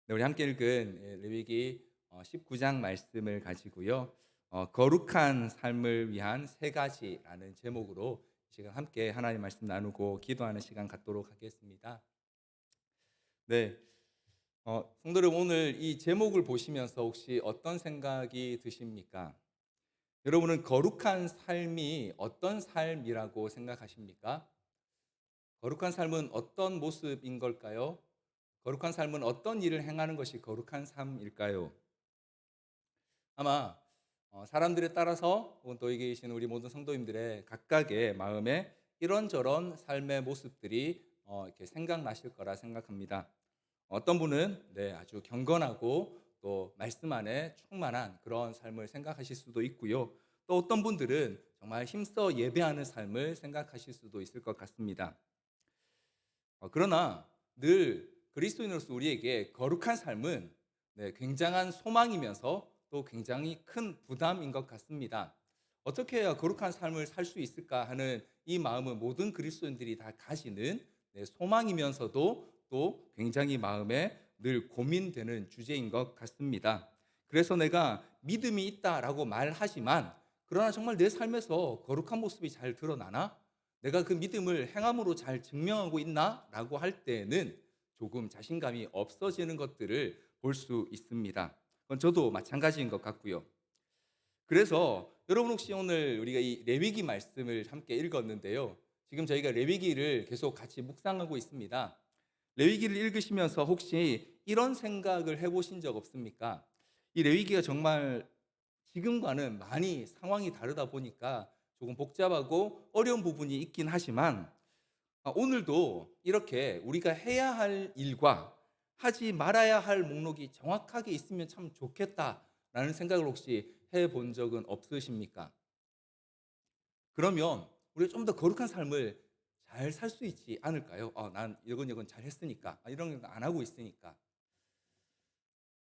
네, 우리 함께 읽은 레위기 19장 말씀을 가지고요. 거룩한 삶을 위한 세 가지라는 제목으로 지금 함께 하나님 말씀 나누고 기도하는 시간 갖도록 하겠습니다. 네, 성도 여러분, 오늘 이 제목을 보시면서 혹시 어떤 생각이 드십니까? 여러분은 거룩한 삶이 어떤 삶이라고 생각하십니까? 거룩한 삶은 어떤 모습인 걸까요? 거룩한 삶은 어떤 일을 행하는 것이 거룩한 삶일까요? 아마 사람들에 따라서 혹은 또 여기 계신 우리 모든 성도님들의 각각의 마음에 이런저런 삶의 모습들이 이렇게 생각나실 거라 생각합니다. 어떤 분은 아주 경건하고 또 말씀 안에 충만한 그런 삶을 생각하실 수도 있고요. 또 어떤 분들은 정말 힘써 예배하는 삶을 생각하실 수도 있을 것 같습니다. 그러나 늘 그리스도인으로서 우리에게 거룩한 삶은 굉장한 소망이면서 또 굉장히 큰 부담인 것 같습니다. 어떻게 해야 거룩한 삶을 살 수 있을까 하는 이 마음은 모든 그리스도인들이 다 가지는 소망이면서도 또 굉장히 마음에 늘 고민되는 주제인 것 같습니다. 그래서 내가 믿음이 있다라고 말하지만 그러나 정말 내 삶에서 거룩한 모습이 잘 드러나나? 내가 그 믿음을 행함으로 잘 증명하고 있나? 라고 할 때에는 조금 자신감이 없어지는 것들을 볼 수 있습니다. 그건 저도 마찬가지인 것 같고요. 그래서 여러분 혹시 오늘 우리가 이 레위기 말씀을 함께 읽었는데요. 지금 저희가 레위기를 계속 같이 묵상하고 있습니다. 레위기를 읽으시면서 혹시 이런 생각을 해보신 적 없습니까? 이 레위기가 정말 지금과는 많이 상황이 다르다 보니까 조금 복잡하고 어려운 부분이 있긴 하지만 오늘도 이렇게 우리가 해야 할 일과 하지 말아야 할 목록이 정확하게 있으면 참 좋겠다라는 생각을 혹시 해본 적은 없으십니까? 그러면 우리가 좀 더 거룩한 삶을 잘 살 수 있지 않을까요? 난 이건 잘 했으니까, 이런 거 안 하고 있으니까.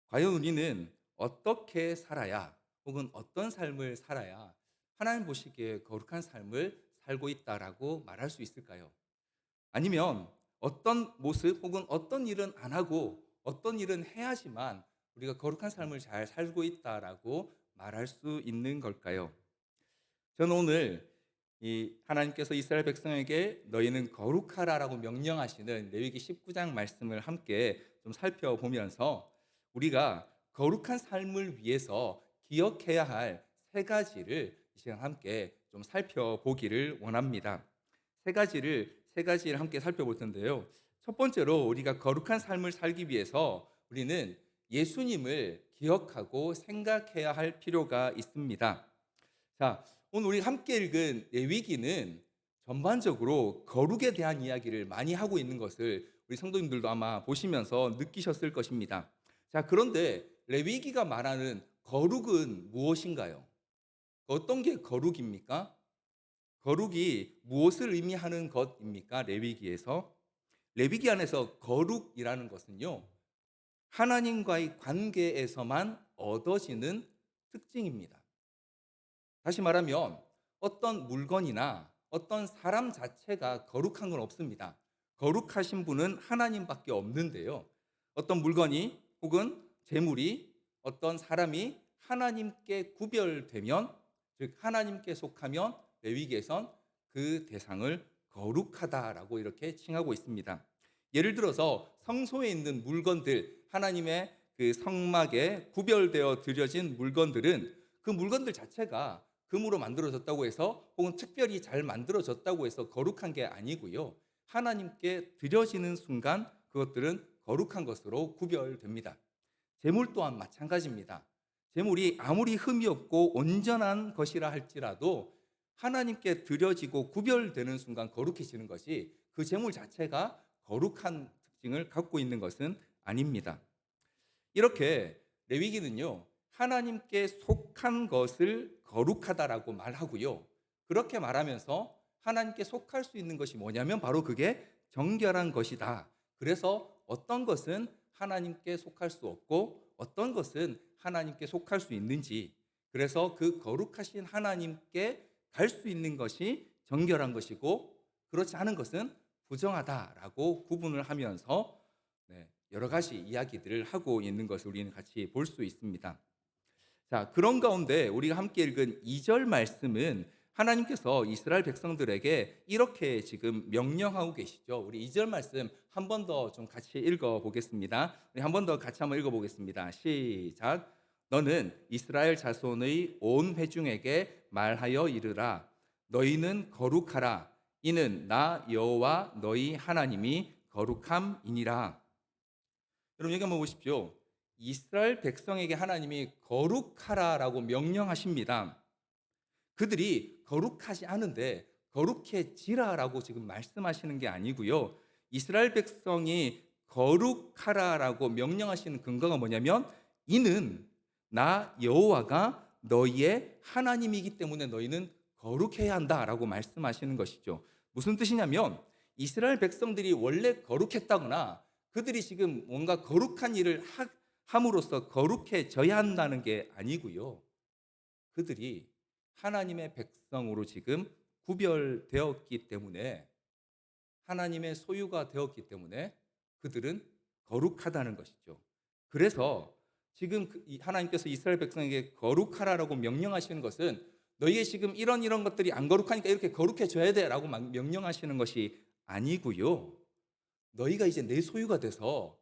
과연 우리는 어떻게 살아야 혹은 어떤 삶을 살아야 하나님 보시기에 거룩한 삶을 살고 있다라고 말할 수 있을까요? 아니면 어떤 모습 혹은 어떤 일은 안 하고 어떤 일은 해야지만 우리가 거룩한 삶을 잘 살고 있다라고 말할 수 있는 걸까요? 저는 오늘 이 하나님께서 이스라엘 백성에게 너희는 거룩하라라고 명령하시는 레위기 19장 말씀을 함께 좀 살펴보면서 우리가 거룩한 삶을 위해서 기억해야 할 세 가지를 이 시간 함께 좀 살펴보기를 원합니다. 세 가지를 함께 살펴볼 텐데요. 첫 번째로 우리가 거룩한 삶을 살기 위해서 우리는 예수님을 기억하고 생각해야 할 필요가 있습니다. 자, 오늘 우리 함께 읽은 레위기는 전반적으로 거룩에 대한 이야기를 많이 하고 있는 것을 우리 성도님들도 아마 보시면서 느끼셨을 것입니다. 자, 그런데 레위기가 말하는 거룩은 무엇인가요? 어떤 게 거룩입니까? 거룩이 무엇을 의미하는 것입니까? 레위기에서 레위기 안에서 거룩이라는 것은요, 하나님과의 관계에서만 얻어지는 특징입니다. 다시 말하면 어떤 물건이나 어떤 사람 자체가 거룩한 건 없습니다. 거룩하신 분은 하나님밖에 없는데요. 어떤 물건이 혹은 재물이 어떤 사람이 하나님께 구별되면, 즉 하나님께 속하면 레위기에선 그 대상을 거룩하다라고 이렇게 칭하고 있습니다. 예를 들어서 성소에 있는 물건들, 하나님의 그 성막에 구별되어 드려진 물건들은 그 물건들 자체가 금으로 만들어졌다고 해서 혹은 특별히 잘 만들어졌다고 해서 거룩한 게 아니고요. 하나님께 드려지는 순간 그것들은 거룩한 것으로 구별됩니다. 재물 또한 마찬가지입니다. 재물이 아무리 흠이 없고 온전한 것이라 할지라도 하나님께 드려지고 구별되는 순간 거룩해지는 것이 그 재물 자체가 거룩한 특징을 갖고 있는 것은 아닙니다. 이렇게 레위기는요, 하나님께 속한 것을 거룩하다라고 말하고요. 그렇게 말하면서 하나님께 속할 수 있는 것이 뭐냐면 바로 그게 정결한 것이다. 그래서 어떤 것은 하나님께 속할 수 없고 어떤 것은 하나님께 속할 수 있는지, 그래서 그 거룩하신 하나님께 갈 수 있는 것이 정결한 것이고 그렇지 않은 것은 부정하다라고 구분을 하면서 여러 가지 이야기들을 하고 있는 것을 우리는 같이 볼 수 있습니다. 자, 그런 가운데 우리가 함께 읽은 2절 말씀은 하나님께서 이스라엘 백성들에게 이렇게 지금 명령하고 계시죠. 우리 2절 말씀 한 번 더 좀 같이 읽어 보겠습니다. 우리 한 번 더 같이 한번 읽어 보겠습니다. 시작. 너는 이스라엘 자손의 온 회중에게 말하여 이르라. 너희는 거룩하라. 이는 나 여호와 너희 하나님이 거룩함이니라. 여러분 여기 한번 보십시오. 이스라엘 백성에게 하나님이 거룩하라라고 명령하십니다. 그들이 거룩하지 않은데 거룩해지라라고 지금 말씀하시는 게 아니고요. 이스라엘 백성이 거룩하라라고 명령하시는 근거가 뭐냐면 이는 나 여호와가 너희의 하나님이기 때문에 너희는 거룩해야 한다라고 말씀하시는 것이죠. 무슨 뜻이냐면 이스라엘 백성들이 원래 거룩했다거나 그들이 지금 뭔가 거룩한 일을 함으로써 거룩해져야 한다는 게 아니고요. 그들이 하나님의 백성으로 지금 구별되었기 때문에 하나님의 소유가 되었기 때문에 그들은 거룩하다는 것이죠. 그래서 지금 하나님께서 이스라엘 백성에게 거룩하라고 명령하시는 것은 너희의 지금 이런 것들이 안 거룩하니까 이렇게 거룩해져야 돼라고 명령하시는 것이 아니고요. 너희가 이제 내 소유가 돼서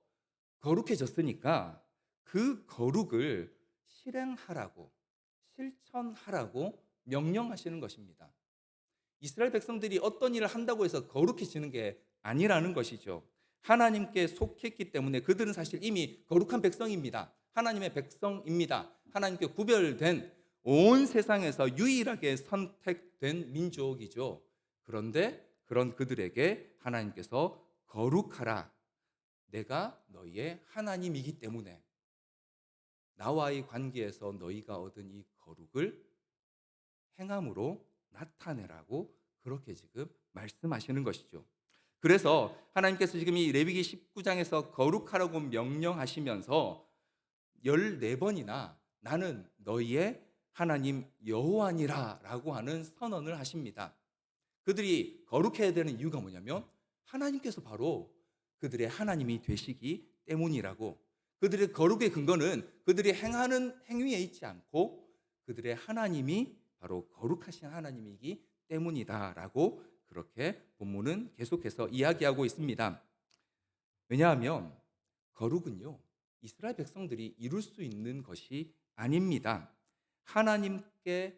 거룩해졌으니까 그 거룩을 실행하라고 실천하라고 명령하시는 것입니다. 이스라엘 백성들이 어떤 일을 한다고 해서 거룩해지는 게 아니라는 것이죠. 하나님께 속했기 때문에 그들은 사실 이미 거룩한 백성입니다. 하나님의 백성입니다. 하나님께 구별된 온 세상에서 유일하게 선택된 민족이죠. 그런데 그런 그들에게 하나님께서 거룩하라. 내가 너희의 하나님이기 때문에 나와의 관계에서 너희가 얻은 이 거룩을 행함으로 나타내라고 그렇게 지금 말씀하시는 것이죠. 그래서 하나님께서 지금 이 레위기 19장에서 거룩하라고 명령하시면서 14번이나 나는 너희의 하나님 여호와니라 라고 하는 선언을 하십니다. 그들이 거룩해야 되는 이유가 뭐냐면 하나님께서 바로 그들의 하나님이 되시기 때문이라고. 그들의 거룩의 근거는 그들이 행하는 행위에 있지 않고 그들의 하나님이 바로 거룩하신 하나님이기 때문이다라고 그렇게 본문은 계속해서 이야기하고 있습니다. 왜냐하면 거룩은요, 이스라엘 백성들이 이룰 수 있는 것이 아닙니다. 하나님과의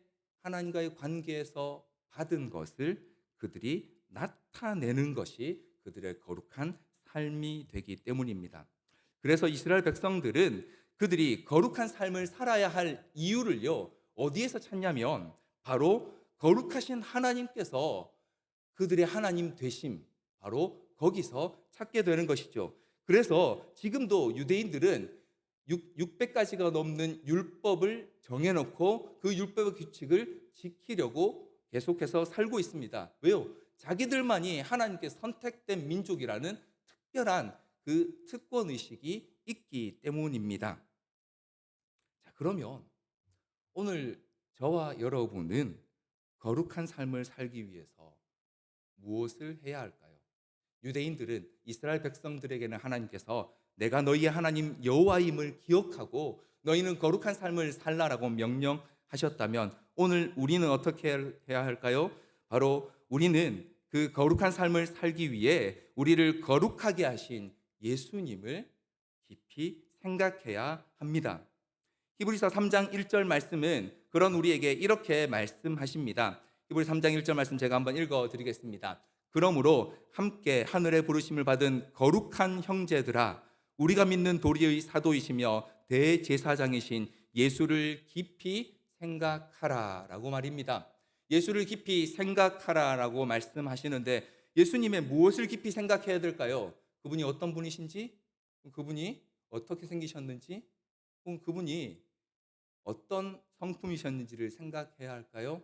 관계에서 받은 것을 그들이 나타내는 것이 그들의 거룩한 삶이 되기 때문입니다. 그래서 이스라엘 백성들은 그들이 거룩한 삶을 살아야 할 이유를요, 어디에서 찾냐면 바로 거룩하신 하나님께서 그들의 하나님 되심, 바로 거기서 찾게 되는 것이죠. 그래서 지금도 유대인들은 600가지가 넘는 율법을 정해놓고 그 율법의 규칙을 지키려고 계속해서 살고 있습니다. 왜요? 자기들만이 하나님께 선택된 민족이라는 특별한 그 특권의식이 있기 때문입니다. 자, 그러면 오늘 저와 여러분은 거룩한 삶을 살기 위해서 무엇을 해야 할까요? 유대인들은 이스라엘 백성들에게는 하나님께서 내가 너희의 하나님 여호와임을 기억하고 너희는 거룩한 삶을 살라라고 명령하셨다면 오늘 우리는 어떻게 해야 할까요? 바로 우리는 그 거룩한 삶을 살기 위해 우리를 거룩하게 하신 예수님을 깊이 생각해야 합니다. 히브리서 3장 1절 말씀은 그런 우리에게 이렇게 말씀하십니다. 히브리 3장 1절 말씀 제가 한번 읽어드리겠습니다. 그러므로 함께 하늘의 부르심을 받은 거룩한 형제들아, 우리가 믿는 도리의 사도이시며 대제사장이신 예수를 깊이 생각하라 라고 말입니다. 예수를 깊이 생각하라 라고 말씀하시는데 예수님의 무엇을 깊이 생각해야 될까요? 그분이 어떤 분이신지, 그분이 어떻게 생기셨는지, 그분이 어떤 성품이셨는지를 생각해야 할까요?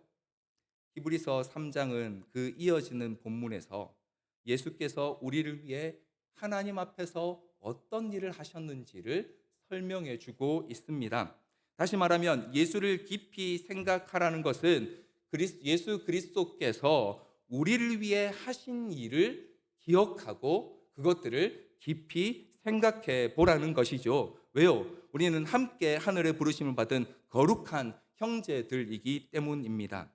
히브리서 3장은 그 이어지는 본문에서 예수께서 우리를 위해 하나님 앞에서 어떤 일을 하셨는지를 설명해 주고 있습니다. 다시 말하면 예수를 깊이 생각하라는 것은 예수 그리스도께서 우리를 위해 하신 일을 기억하고 그것들을 깊이 생각해 보라는 것이죠. 왜요? 우리는 함께 하늘의 부르심을 받은 거룩한 형제들이기 때문입니다.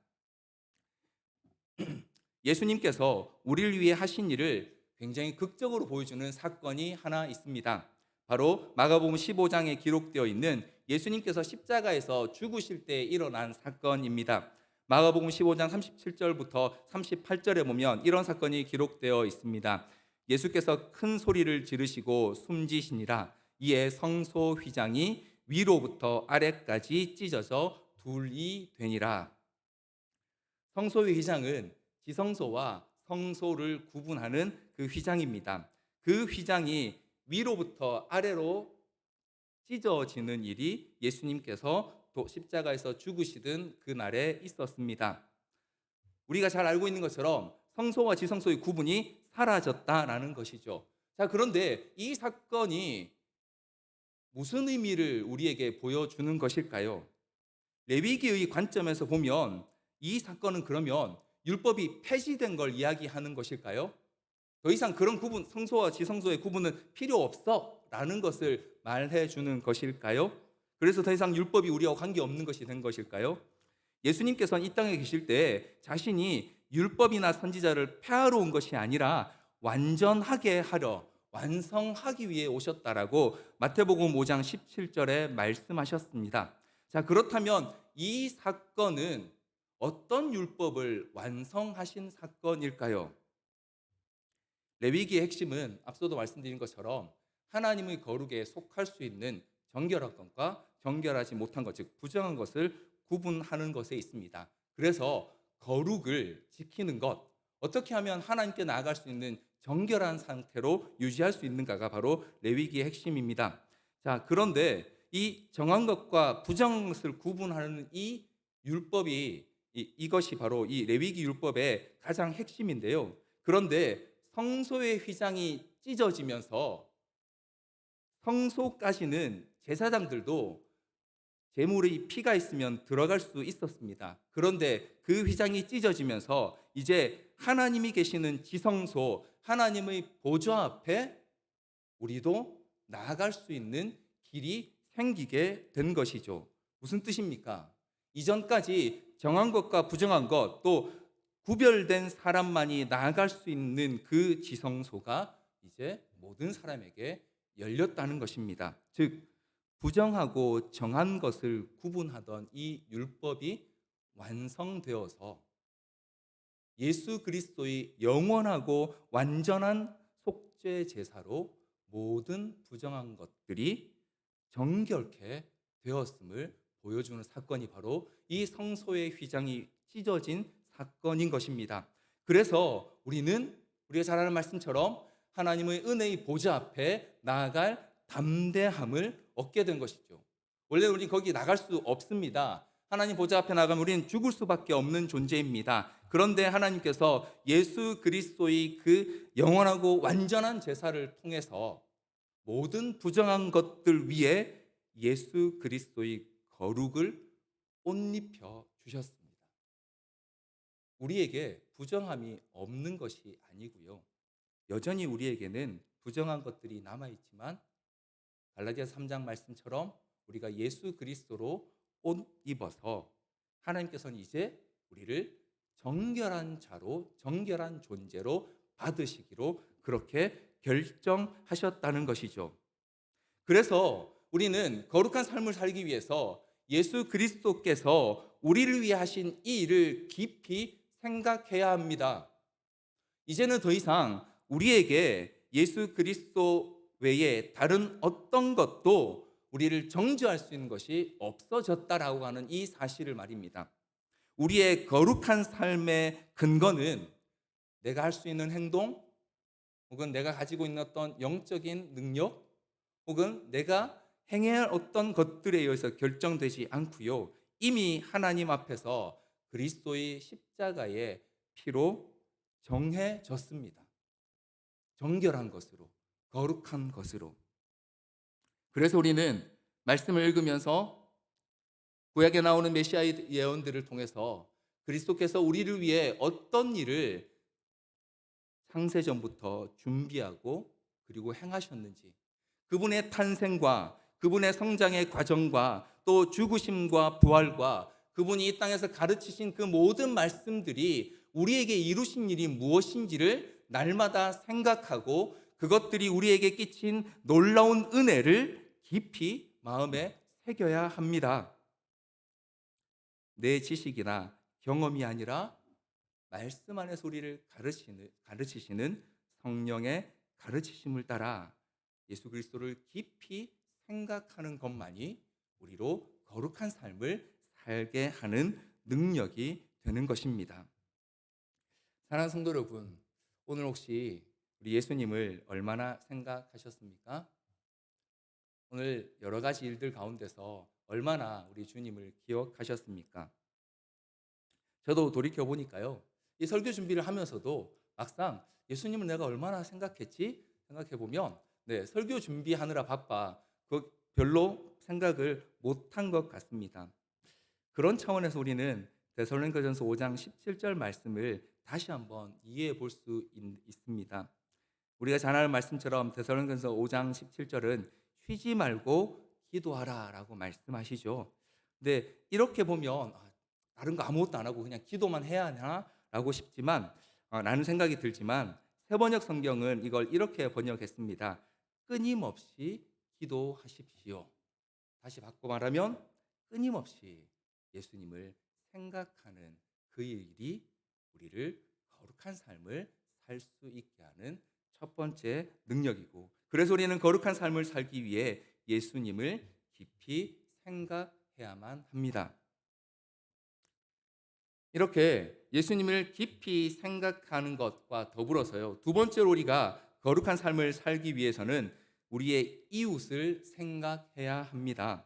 예수님께서 우리를 위해 하신 일을 굉장히 극적으로 보여주는 사건이 하나 있습니다. 바로 마가복음 15장에 기록되어 있는 예수님께서 십자가에서 죽으실 때 일어난 사건입니다. 마가복음 15장 37절부터 38절에 보면 이런 사건이 기록되어 있습니다. 예수께서 큰 소리를 지르시고 숨지시니라. 이에 성소 휘장이 위로부터 아래까지 찢어져 둘이 되니라. 성소의 휘장은 지성소와 성소를 구분하는 그 휘장입니다. 그 휘장이 위로부터 아래로 찢어지는 일이 예수님께서 또 십자가에서 죽으시던 그날에 있었습니다. 우리가 잘 알고 있는 것처럼 성소와 지성소의 구분이 사라졌다라는 것이죠. 자, 그런데 이 사건이 무슨 의미를 우리에게 보여주는 것일까요? 레위기의 관점에서 보면 이 사건은 그러면 율법이 폐지된 걸 이야기하는 것일까요? 더 이상 그런 구분, 성소와 지성소의 구분은 필요 없어 라는 것을 말해 주는 것일까요? 그래서 더 이상 율법이 우리와 관계없는 것이 된 것일까요? 예수님께서는 이 땅에 계실 때 자신이 율법이나 선지자를 폐하러 온 것이 아니라 완전하게 하려, 완성하기 위해 오셨다라고 마태복음 5장 17절에 말씀하셨습니다. 자, 그렇다면 이 사건은 어떤 율법을 완성하신 사건일까요? 레위기의 핵심은 앞서도 말씀드린 것처럼 하나님의 거룩에 속할 수 있는 정결한 것과 정결하지 못한 것, 즉 부정한 것을 구분하는 것에 있습니다. 그래서 거룩을 지키는 것, 어떻게 하면 하나님께 나아갈 수 있는 정결한 상태로 유지할 수 있는가가 바로 레위기의 핵심입니다. 자, 그런데 이 정한 것과 부정한 것을 구분하는 이 율법이 이것이 바로 이 레위기 율법의 가장 핵심인데요. 그런데 성소의 휘장이 찢어지면서 성소까지는 제사장들도 제물의 피가 있으면 들어갈 수 있었습니다. 그런데 그 휘장이 찢어지면서 이제 하나님이 계시는 지성소, 하나님의 보좌 앞에 우리도 나아갈 수 있는 길이 생기게 된 것이죠. 무슨 뜻입니까? 이전까지 정한 것과 부정한 것, 또 구별된 사람만이 나아갈 수 있는 그 지성소가 이제 모든 사람에게 열렸다는 것입니다. 즉, 부정하고 정한 것을 구분하던 이 율법이 완성되어서 예수 그리스도의 영원하고 완전한 속죄 제사로 모든 부정한 것들이 정결케 되었음을 보여주는 사건이 바로 이 성소의 휘장이 찢어진 사건인 것입니다. 그래서 우리가 잘 아는 말씀처럼 하나님의 은혜의 보좌 앞에 나아갈 담대함을 얻게 된 것이죠. 원래 우리 거기 나갈 수 없습니다. 하나님 보좌 앞에 나가면 우리는 죽을 수밖에 없는 존재입니다. 그런데 하나님께서 예수 그리스도의 그 영원하고 완전한 제사를 통해서 모든 부정한 것들 위에 예수 그리스도의 거룩을 옷 입혀 주셨습니다. 우리에게 부정함이 없는 것이 아니고요. 여전히 우리에게는 부정한 것들이 남아있지만 갈라디아서 3장 말씀처럼 우리가 예수 그리스도로 옷 입어서 하나님께서는 이제 우리를 정결한 자로, 정결한 존재로 받으시기로 그렇게 결정하셨다는 것이죠. 그래서 우리는 거룩한 삶을 살기 위해서 예수 그리스도께서 우리를 위해 하신 이 일을 깊이 생각해야 합니다. 이제는 더 이상 우리에게 예수 그리스도 외에 다른 어떤 것도 우리를 정죄할 수 있는 것이 없어졌다라고 하는 이 사실을 말입니다. 우리의 거룩한 삶의 근거는 내가 할 수 있는 행동, 혹은 내가 가지고 있는 어떤 영적인 능력, 혹은 내가 행해야 할 어떤 것들에 의해서 결정되지 않고요. 이미 하나님 앞에서 그리스도의 십자가의 피로 정해졌습니다. 정결한 것으로, 거룩한 것으로. 그래서 우리는 말씀을 읽으면서 구약에 나오는 메시아의 예언들을 통해서 그리스도께서 우리를 위해 어떤 일을 창세전부터 준비하고 그리고 행하셨는지, 그분의 탄생과 그분의 성장의 과정과 또 죽으심과 부활과 그분이 이 땅에서 가르치신 그 모든 말씀들이 우리에게 이루신 일이 무엇인지를 날마다 생각하고 그것들이 우리에게 끼친 놀라운 은혜를 깊이 마음에 새겨야 합니다. 내 지식이나 경험이 아니라 말씀 안에서 우리를 가르치시는 성령의 가르치심을 따라 예수 그리스도를 깊이 생각하는 것만이 우리로 거룩한 삶을 살게 하는 능력이 되는 것입니다. 사랑하는 성도 여러분, 오늘 혹시 우리 예수님을 얼마나 생각하셨습니까? 오늘 여러 가지 일들 가운데서 얼마나 우리 주님을 기억하셨습니까? 저도 돌이켜 보니까요, 이 설교 준비를 하면서도 막상 예수님을 내가 얼마나 생각했지 생각해 보면, 설교 준비하느라 바빠 그 별로 생각을 못한 것 같습니다. 그런 차원에서 우리는 데살로니가전서 5장 17절 말씀을 다시 한번 이해해 볼 수 있습니다. 우리가 잘 아는 말씀처럼 데살로니가전서 5장 17절은 쉬지 말고 기도하라라고 말씀하시죠. 근데 이렇게 보면 다른 거 아무것도 안 하고 그냥 기도만 해야 하나라고 싶지만 라는 생각이 들지만 새번역 성경은 이걸 이렇게 번역했습니다. 끊임없이 기도하십시오. 다시 바꿔 말하면 끊임없이 예수님을 생각하는 그 일이 우리를 거룩한 삶을 살 수 있게 하는 첫 번째 능력이고, 그래서 우리는 거룩한 삶을 살기 위해 예수님을 깊이 생각해야만 합니다. 이렇게 예수님을 깊이 생각하는 것과 더불어서요, 두 번째로 우리가 거룩한 삶을 살기 위해서는 우리의 이웃을 생각해야 합니다.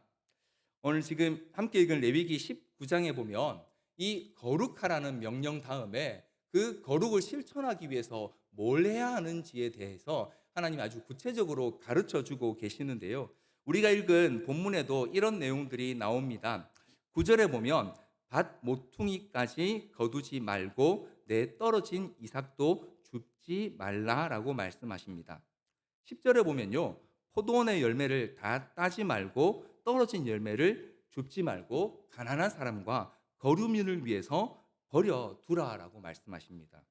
오늘 지금 함께 읽은 레위기 19장에 보면 이 거룩하라는 명령 다음에 그 거룩을 실천하기 위해서 뭘 해야 하는지에 대해서 하나님이 아주 구체적으로 가르쳐 주고 계시는데요. 우리가 읽은 본문에도 이런 내용들이 나옵니다. 9절에 보면 밭 모퉁이까지 거두지 말고 내 떨어진 이삭도 줍지 말라라고 말씀하십니다. 10절에 보면요, 포도원의 열매를 다 따지 말고 떨어진 열매를 줍지 말고 가난한 사람과 거류민을 위해서 버려두라라고 말씀하십니다.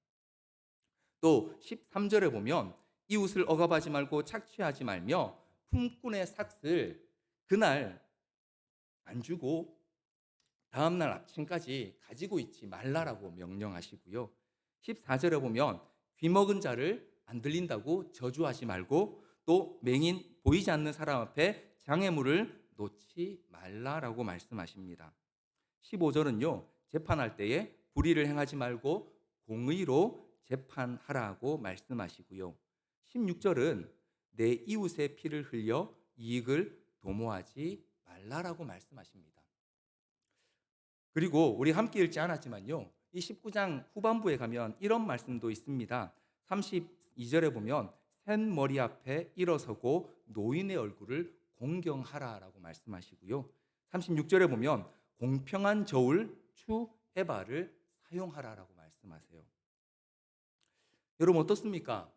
또 13절에 보면 이웃을 억압하지 말고 착취하지 말며 품꾼의 삭을 그날 안 주고 다음날 아침까지 가지고 있지 말라라고 명령하시고요. 14절에 보면 귀먹은 자를 안 들린다고 저주하지 말고 또 맹인 보이지 않는 사람 앞에 장애물을 놓지 말라라고 말씀하십니다. 15절은요, 재판할 때에 불의를 행하지 말고 공의로 재판하라고 말씀하시고요. 16절은 내 이웃의 피를 흘려 이익을 도모하지 말라라고 말씀하십니다. 그리고 우리 함께 읽지 않았지만요, 이 19장 후반부에 가면 이런 말씀도 있습니다. 32절에 보면 샌머리 앞에 일어서고 노인의 얼굴을 공경하라라고 말씀하시고요. 36절에 보면 공평한 저울 추 에바를 사용하라라고 말씀하세요. 여러분 어떻습니까?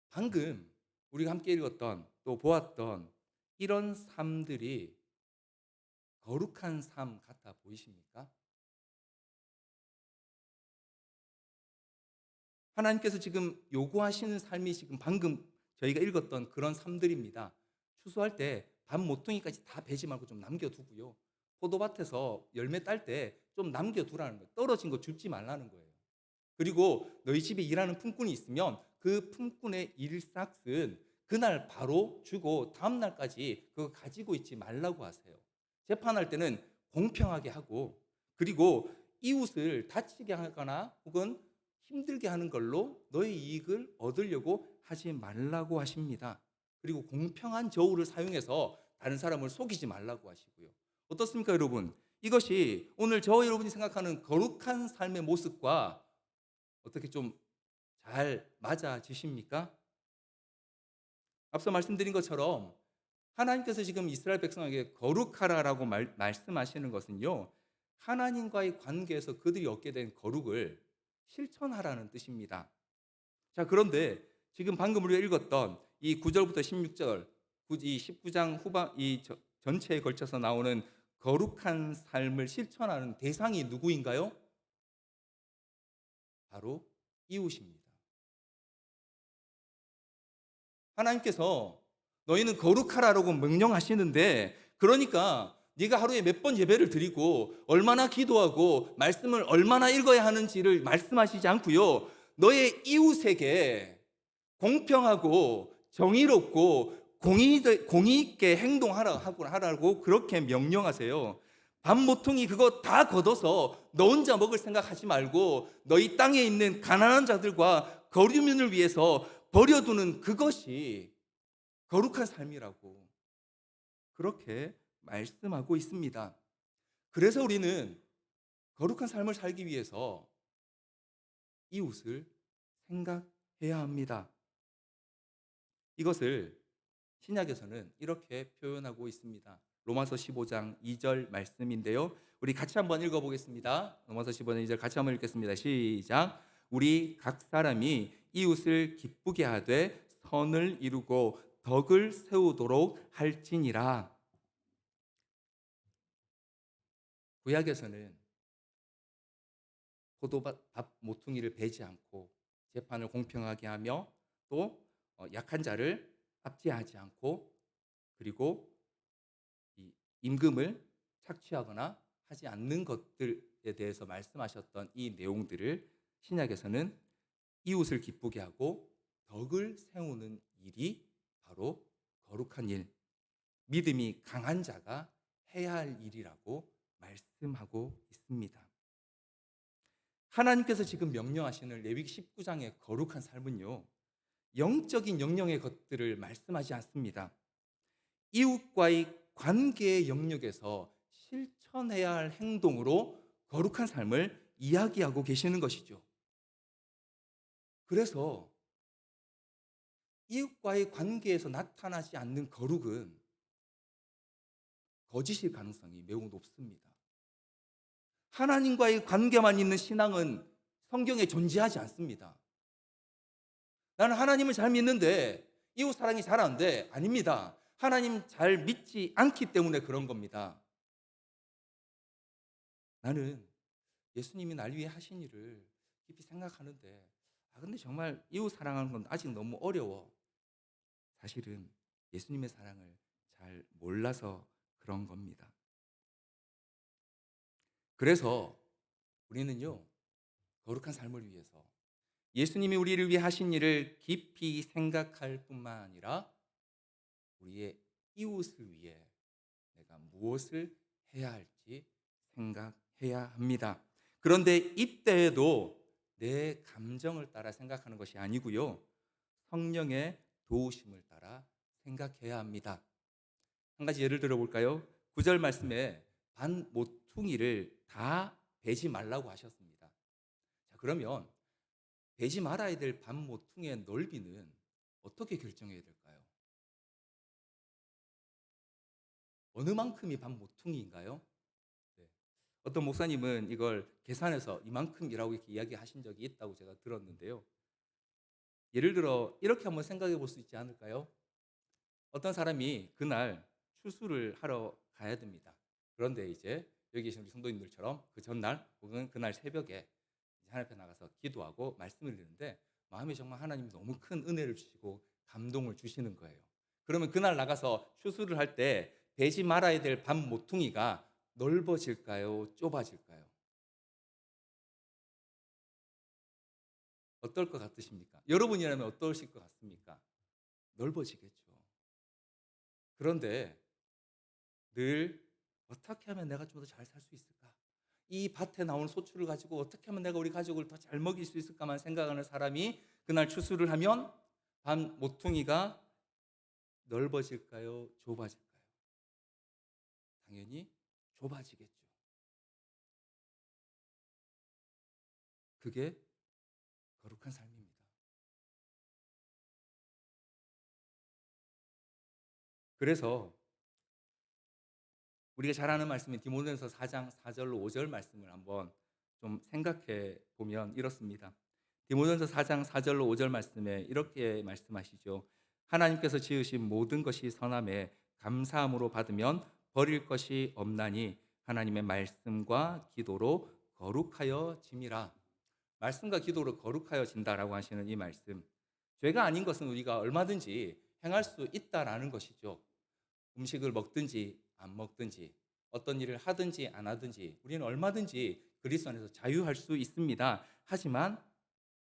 방금 우리가 함께 읽었던 또 보았던 이런 삶들이 거룩한 삶 같아 보이십니까? 하나님께서 지금 요구하시는 삶이 지금 방금 저희가 읽었던 그런 삶들입니다. 추수할 때 밥 모퉁이까지 다 베지 말고 좀 남겨두고요. 포도밭에서 열매 딸 때 좀 남겨두라는 거예요. 떨어진 거 줍지 말라는 거예요. 그리고 너희 집에 일하는 품꾼이 있으면 그 품꾼의 일삭은 그날 바로 주고 다음 날까지 그거 가지고 있지 말라고 하세요. 재판할 때는 공평하게 하고, 그리고 이웃을 다치게 하거나 혹은 힘들게 하는 걸로 너의 이익을 얻으려고 하지 말라고 하십니다. 그리고 공평한 저울을 사용해서 다른 사람을 속이지 말라고 하시고요. 어떻습니까, 여러분? 이것이 오늘 저와 여러분이 생각하는 거룩한 삶의 모습과 어떻게 좀 잘 맞아지십니까? 앞서 말씀드린 것처럼 하나님께서 지금 이스라엘 백성에게 거룩하라라고 말씀하시는 것은요, 하나님과의 관계에서 그들이 얻게 된 거룩을 실천하라는 뜻입니다. 자, 그런데 지금 방금 우리가 읽었던 이 9절부터 16절 굳이 19장 후반 전체에 걸쳐서 나오는 거룩한 삶을 실천하는 대상이 누구인가요? 바로 이웃입니다. 하나님께서 너희는 거룩하라고 명령하시는데, 그러니까 네가 하루에 몇 번 예배를 드리고 얼마나 기도하고 말씀을 얼마나 읽어야 하는지를 말씀하시지 않고요, 너의 이웃에게 공평하고 정의롭고 공의 있게 하라고 그렇게 명령하세요. 밥 모퉁이 그거 다 걷어서 너 혼자 먹을 생각하지 말고 너희 땅에 있는 가난한 자들과 거류민을 위해서 버려두는 그것이 거룩한 삶이라고 그렇게 말씀하고 있습니다. 그래서 우리는 거룩한 삶을 살기 위해서 이웃을 생각해야 합니다. 이것을 신약에서는 이렇게 표현하고 있습니다. 로마서 15장 2절 말씀인데요. 우리 같이 한번 읽어보겠습니다. 로마서 15장 2절 같이 한번 읽겠습니다. 시작. 우리 각 사람이 이웃을 기쁘게 하되 선을 이루고 덕을 세우도록 할지니라. 구약에서는 포도밭 모퉁이를 베지 않고 재판을 공평하게 하며 또 약한 자를 압제하지 않고, 그리고 이 임금을 착취하거나 하지 않는 것들에 대해서 말씀하셨던 이 내용들을 신약에서는 이웃을 기쁘게 하고 덕을 세우는 일이 바로 거룩한 일, 믿음이 강한 자가 해야 할 일이라고 말씀하고 있습니다. 하나님께서 지금 명령하시는 레위기 19장의 거룩한 삶은요, 영적인 영역의 것들을 말씀하지 않습니다. 이웃과의 관계의 영역에서 실천해야 할 행동으로 거룩한 삶을 이야기하고 계시는 것이죠. 그래서 이웃과의 관계에서 나타나지 않는 거룩은 거짓일 가능성이 매우 높습니다. 하나님과의 관계만 있는 신앙은 성경에 존재하지 않습니다. 나는 하나님을 잘 믿는데 이웃 사랑이 잘 안 돼. 아닙니다. 하나님 잘 믿지 않기 때문에 그런 겁니다. 나는 예수님이 날 위해 하신 일을 깊이 생각하는데, 근데 정말 이웃 사랑하는 건 아직 너무 어려워. 사실은 예수님의 사랑을 잘 몰라서 그런 겁니다. 그래서 우리는요, 거룩한 삶을 위해서 예수님이 우리를 위해 하신 일을 깊이 생각할 뿐만 아니라 우리의 이웃을 위해 내가 무엇을 해야 할지 생각해야 합니다. 그런데 이때에도 내 감정을 따라 생각하는 것이 아니고요, 성령의 도우심을 따라 생각해야 합니다. 한 가지 예를 들어 볼까요? 9절 말씀에 반 모퉁이를 다 베지 말라고 하셨습니다. 자, 그러면 베지 말아야 될 반 모퉁이의 넓이는 어떻게 결정해야 될까요? 어느 만큼이 반 모퉁이인가요? 네. 어떤 목사님은 이걸 계산해서 이만큼이라고 이렇게 이야기하신 적이 있다고 제가 들었는데요. 예를 들어 이렇게 한번 생각해 볼 수 있지 않을까요? 어떤 사람이 그날 추수를 하러 가야 됩니다. 그런데 이제 여기 계신 우리 성도님들처럼 그 전날 혹은 그날 새벽에 하나님 앞에 나가서 기도하고 말씀을 드리는데 마음에 정말 하나님이 너무 큰 은혜를 주시고 감동을 주시는 거예요. 그러면 그날 나가서 추수를 할 때 베지 말아야 될 반 모퉁이가 넓어질까요? 좁아질까요? 어떨 것 같으십니까? 여러분이라면 어떠실 것 같습니까? 넓어지겠죠. 그런데 늘 어떻게 하면 내가 좀 더 잘 살 수 있을까? 이 밭에 나오는 소출을 가지고 어떻게 하면 내가 우리 가족을 더 잘 먹일 수 있을까만 생각하는 사람이 그날 추수를 하면 반 모퉁이가 넓어질까요? 좁아질까요? 당연히 좁아지겠죠. 그게 거룩한 삶입니다. 그래서 우리가 잘 아는 말씀인 디모데전서 4장 4절로 5절 말씀을 한번 좀 생각해 보면 이렇습니다. 디모데전서 4장 4절로 5절 말씀에 이렇게 말씀하시죠. 하나님께서 지으신 모든 것이 선함에 감사함으로 받으면 버릴 것이 없나니 하나님의 말씀과 기도로 거룩하여 짐이라. 말씀과 기도로 거룩하여진다라고 하시는 이 말씀, 죄가 아닌 것은 우리가 얼마든지 행할 수 있다라는 것이죠. 음식을 먹든지 안 먹든지, 어떤 일을 하든지 안 하든지 우리는 얼마든지 그리스도 안에서 자유할 수 있습니다. 하지만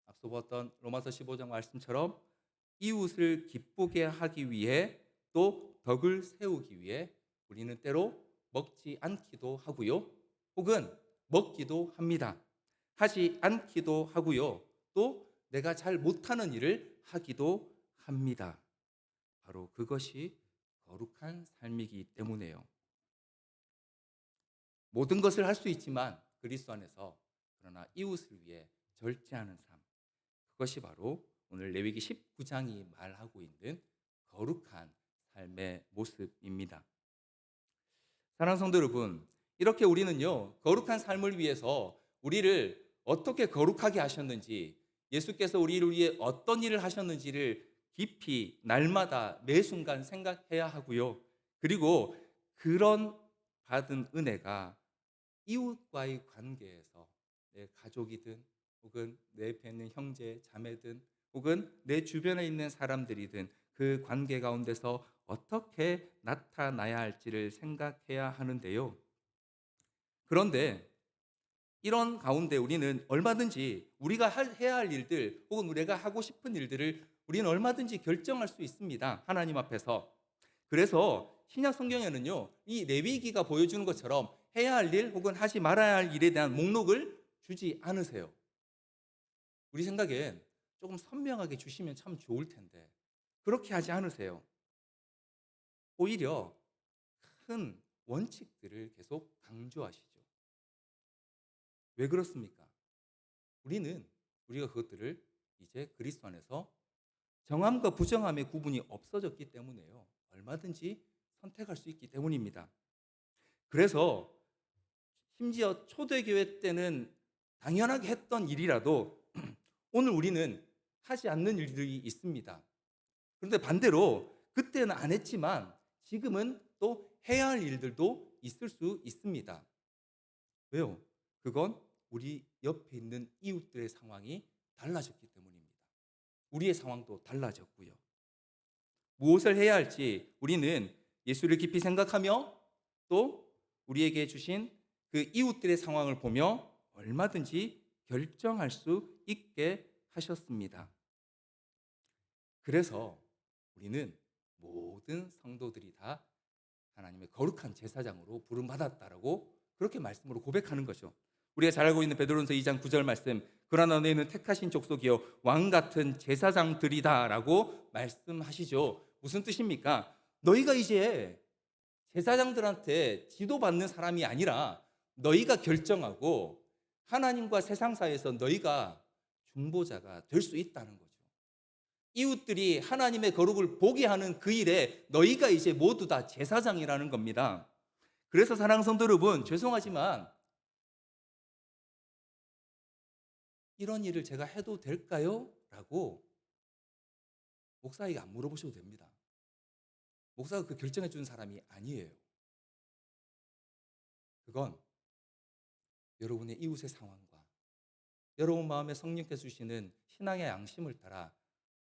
앞서 보았던 로마서 15장 말씀처럼 이웃을 기쁘게 하기 위해, 또 덕을 세우기 위해 우리는 때로 먹지 않기도 하고요, 혹은 먹기도 합니다. 하지 않기도 하고요, 또 내가 잘 못하는 일을 하기도 합니다. 바로 그것이 거룩한 삶이기 때문에요. 모든 것을 할 수 있지만 그리스도 안에서, 그러나 이웃을 위해 절제하는 삶, 그것이 바로 오늘 레위기 19장이 말하고 있는 거룩한 삶의 모습입니다. 사랑하는 성도 여러분, 이렇게 우리는요, 거룩한 삶을 위해서 우리를 어떻게 거룩하게 하셨는지, 예수께서 우리를 위해 어떤 일을 하셨는지를 깊이 날마다 매 순간 생각해야 하고요. 그리고 그런 받은 은혜가 이웃과의 관계에서, 내 가족이든 혹은 내 옆에 있는 형제, 자매든 혹은 내 주변에 있는 사람들이든 그 관계 가운데서 어떻게 나타나야 할지를 생각해야 하는데요. 그런데 이런 가운데 우리는 얼마든지 우리가 해야 할 일들 혹은 우리가 하고 싶은 일들을 우리는 얼마든지 결정할 수 있습니다. 하나님 앞에서. 그래서 신약 성경에는요, 이 레위기가 보여주는 것처럼 해야 할 일 혹은 하지 말아야 할 일에 대한 목록을 주지 않으세요. 우리 생각엔 조금 선명하게 주시면 참 좋을 텐데 그렇게 하지 않으세요. 오히려 큰 원칙들을 계속 강조하시죠. 왜 그렇습니까? 우리가 그것들을 이제 그리스도 안에서 정함과 부정함의 구분이 없어졌기 때문에요. 얼마든지 선택할 수 있기 때문입니다. 그래서 심지어 초대교회 때는 당연하게 했던 일이라도 오늘 우리는 하지 않는 일들이 있습니다. 그런데 반대로 그때는 안 했지만 지금은 또 해야 할 일들도 있을 수 있습니다. 왜요? 그건 우리 옆에 있는 이웃들의 상황이 달라졌기 때문입니다. 우리의 상황도 달라졌고요. 무엇을 해야 할지 우리는 예수를 깊이 생각하며 또 우리에게 주신 그 이웃들의 상황을 보며 얼마든지 결정할 수 있게 하셨습니다. 그래서 우리는 모든 성도들이 다 하나님의 거룩한 제사장으로 부름받았다라고 그렇게 말씀으로 고백하는 거죠. 우리가 잘 알고 있는 베드로전서 2장 9절 말씀, 그러나 너희는 택하신 족속이요 왕 같은 제사장들이다라고 말씀하시죠. 무슨 뜻입니까? 너희가 이제 제사장들한테 지도받는 사람이 아니라 너희가 결정하고 하나님과 세상 사이에서 너희가 중보자가 될 수 있다는 거죠. 이웃들이 하나님의 거룩을 보게 하는 그 일에 너희가 이제 모두 다 제사장이라는 겁니다. 그래서 사랑하는 성도 여러분, 죄송하지만 이런 일을 제가 해도 될까요? 라고 목사에게 안 물어보셔도 됩니다. 목사가 그 결정해 주는 사람이 아니에요. 그건 여러분의 이웃의 상황과 여러분 마음에 성령께서 주시는 신앙의 양심을 따라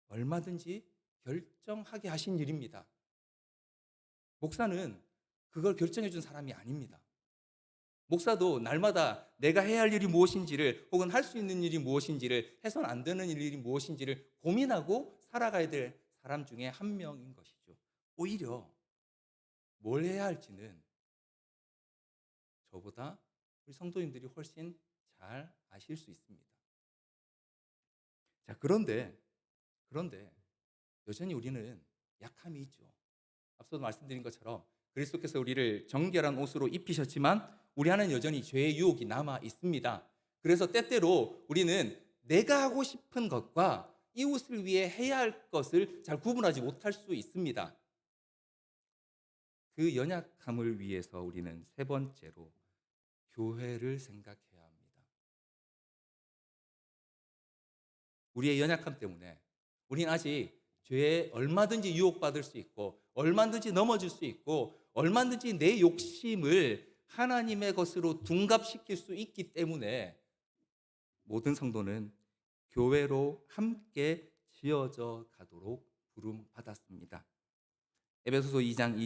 얼마든지 결정하게 하신 일입니다. 목사는 그걸 결정해 준 사람이 아닙니다. 목사도 날마다 내가 해야 할 일이 무엇인지를 혹은 할 수 있는 일이 무엇인지를, 해선 안 되는 일이 무엇인지를 고민하고 살아가야 될 사람 중에 한 명인 것이죠. 오히려 뭘 해야 할지는 저보다 우리 성도님들이 훨씬 잘 아실 수 있습니다. 자, 그런데 여전히 우리는 약함이 있죠. 앞서도 말씀드린 것처럼 그리스도께서 우리를 정결한 옷으로 입히셨지만 우리 안에는 여전히 죄의 유혹이 남아 있습니다. 그래서 때때로 우리는 내가 하고 싶은 것과 이웃을 위해 해야 할 것을 잘 구분하지 못할 수 있습니다. 그 연약함을 위해서 우리는 세 번째로 교회를 생각해야 합니다. 우리의 연약함 때문에 우리는 아직 죄에 얼마든지 유혹받을 수 있고 얼마든지 넘어질 수 있고 얼마든지 내 욕심을 하나님의 것으로 둔갑시킬 수 있기 때문에 모든 성도는 교회로 함께 지어져 가도록 부름받았습니다. 에베소서 2장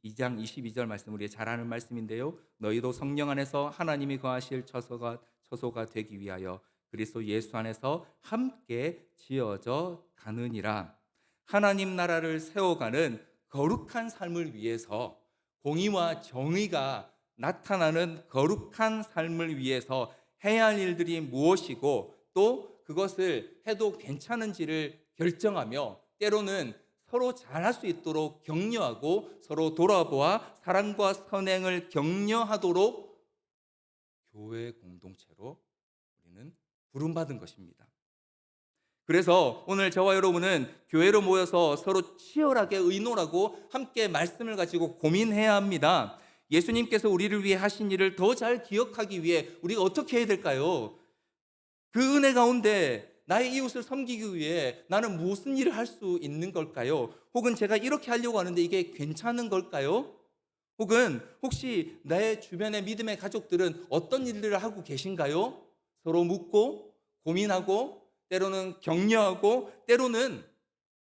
22절 말씀 우리 잘 아는 말씀인데요. 너희도 성령 안에서 하나님이 거하실 처소가 되기 위하여 그리스도 예수 안에서 함께 지어져 가느니라. 하나님 나라를 세워가는 거룩한 삶을 위해서 공의와 정의가 나타나는 거룩한 삶을 위해서 해야 할 일들이 무엇이고 또 그것을 해도 괜찮은지를 결정하며 때로는 서로 잘할 수 있도록 격려하고 서로 돌아보아 사랑과 선행을 격려하도록 교회 공동체로 우리는 부름받은 것입니다. 그래서 오늘 저와 여러분은 교회로 모여서 서로 치열하게 의논하고 함께 말씀을 가지고 고민해야 합니다. 예수님께서 우리를 위해 하신 일을 더 잘 기억하기 위해 우리가 어떻게 해야 될까요? 그 은혜 가운데 나의 이웃을 섬기기 위해 나는 무슨 일을 할 수 있는 걸까요? 혹은 제가 이렇게 하려고 하는데 이게 괜찮은 걸까요? 혹은 혹시 내 주변의 믿음의 가족들은 어떤 일들을 하고 계신가요? 서로 묻고 고민하고 때로는 격려하고 때로는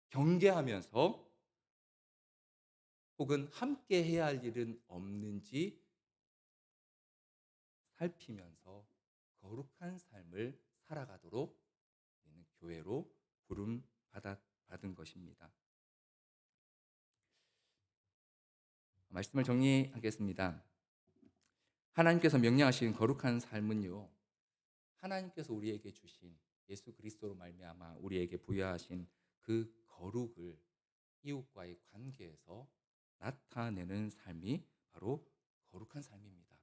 경계하면서 혹은 함께 해야 할 일은 없는지 살피면서 거룩한 삶을 살아가도록 우리는 교회로 받은 것입니다. 말씀을 정리하겠습니다. 하나님께서 명령하신 거룩한 삶은요, 하나님께서 우리에게 주신 예수 그리스도로 말미암아 우리에게 부여하신 그 거룩을 이웃과의 관계에서 나타내는 삶이 바로 거룩한 삶입니다.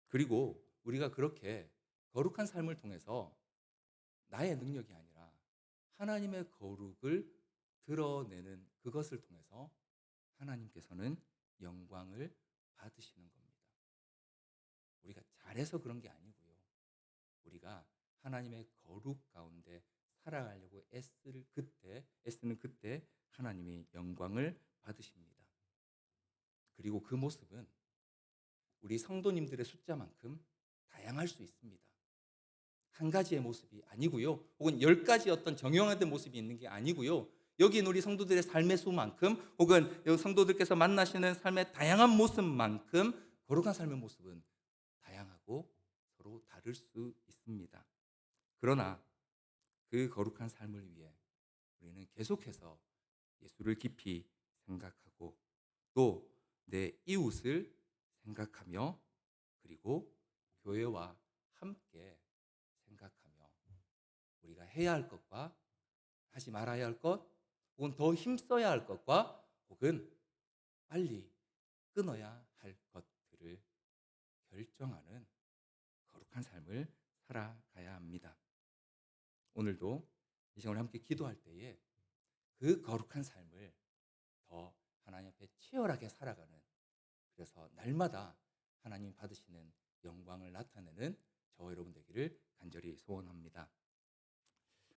그리고 우리가 그렇게 거룩한 삶을 통해서 나의 능력이 아니라 하나님의 거룩을 드러내는 그것을 통해서 하나님께서는 영광을 받으시는 겁니다. 우리가 잘해서 그런 게 아니고요. 우리가 하나님의 거룩 가운데 살아가려고 애쓰는 그때 하나님이 영광을 받으십니다. 그리고 그 모습은 우리 성도님들의 숫자만큼 다양할 수 있습니다. 한 가지의 모습이 아니고요. 혹은 10가지 어떤 정형화된 모습이 있는 게 아니고요. 여기 있는 우리 성도들의 삶의 수만큼 혹은 여기 성도들께서 만나시는 삶의 다양한 모습만큼 거룩한 삶의 모습은 다양하고 서로 다를 수 있습니다. 그러나 그 거룩한 삶을 위해 우리는 계속해서 예수를 깊이 생각하고 또 내 이웃을 생각하며 그리고 교회와 함께 생각하며 우리가 해야 할 것과 하지 말아야 할 것 혹은 더 힘써야 할 것과 혹은 빨리 끊어야 할 것들을 결정하는 거룩한 삶을 살아가야 합니다. 오늘도 이 시간을 함께 기도할 때에 그 거룩한 삶을 더 하나님 앞에 치열하게 살아가는 그래서 날마다 하나님 받으시는 영광을 나타내는 저와 여러분 되기를 간절히 소원합니다.